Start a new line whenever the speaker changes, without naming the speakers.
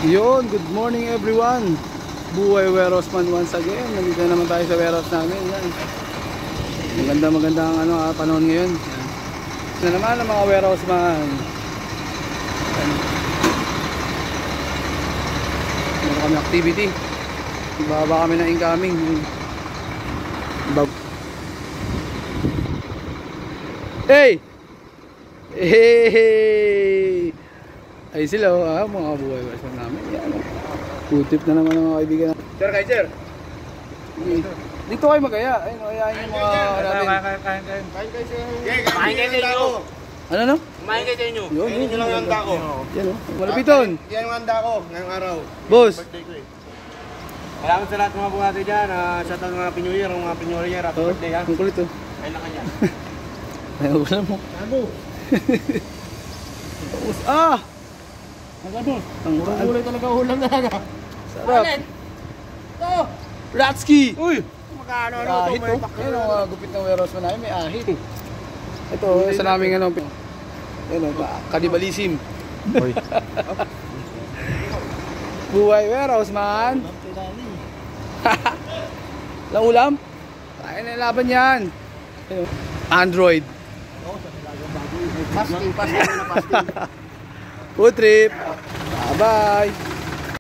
Yun, good morning everyone. Buhay Warehouse man once again. Nandito na naman tayo sa warehouse namin. Yan. Magandang panahon ngayon. Yan. Na naman ang mga warehouse man. Yan. Meron kami activity. Ibaba kami na incoming. Hey! Hey! Ay sila mga buhay warehouse namin. Yan. Putip na naman ang mga kaibigan.
Sir, sir.
Dito kayo magaya. Ayun, ayayin yung mga natin.
Kain kayo sa inyo.
Ano?
Kumain kayo sa inyo.
Yun
nyo lang yung handa ko.
Yan o. Malapiton.
Yan yung handa ko ngayong araw.
Boss.
Birthday ko eh. Salamat sa lahat ng mga bungati dyan. Shout out mga Pinoy Year, mga Pinoy Year. Happy birthday ha.
Ang kulit o.
Kain na kanya.
Ay, wala mo.
Sabo.
Ang ano? Ang
Kulay talaga ulam talaga.
sarap.
Ito.
Ratski.
Uy. Magkano ito?
Ahit o. Ayun ang gupit ng warehouse mo namin. May ahit. Ito, sa naming ano. Ayun o. Kanibalism. Buhay warehouse man. Lang ulam? Kaya na laban yan. Android.
Fasting na fasting.
Food trip. Bye bye.